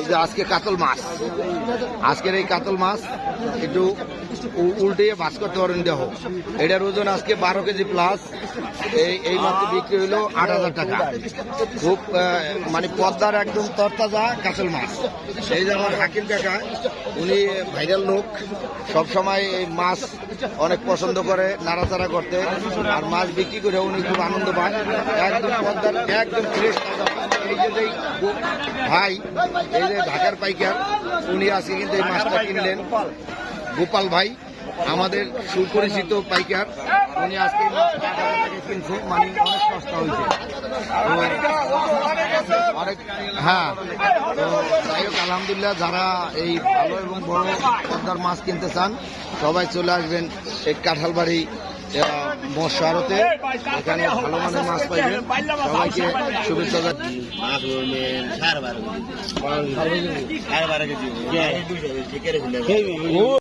যে আজকে কাতল মাছ, আজকের এই কাতল মাছ একটু উল্টে ভাজ করতে পারেন। দেখো এটার ওজন আজকে 12 কেজি প্লাস। এই মাছ বিক্রি হইলো 8,000 টাকা। খুব মানে পদ্মার একদম তরতাজা কাতল মাছ। এই যে আমার হাকিম কাকা, উনি ভাইরাল লোক, সবসময় এই মাছ অনেক পছন্দ করে নাড়াচাড়া করতে, আর মাছ বিক্রি করে উনি খুব আনন্দ পায়। একদম পদ্মার একদম ফ্রেশ। এই যে ভাই, এই যে ঢাকার পাইকার, উনি আজকে কিন্তু এই মাছটা কিনলেন। গোপাল ভাই আমাদের সুপরিচিত পাইকার, উনি আজকে কিনছে, মানে অনেক সস্তা হয়েছে অনেক। হ্যাঁ, তো যাই হোক আলহামদুলিল্লাহ, যারা এই ভালো এবং বড় পদ্মার মাছ কিনতে চান সবাই চলে আসবেন এই কাঁঠালবাড়ি মশারতে। এখানে ভালো মানের মাছ পাইবেন। সবাইকে শুভেচ্ছা। মাছ ধরবেন 12.5 কেজি।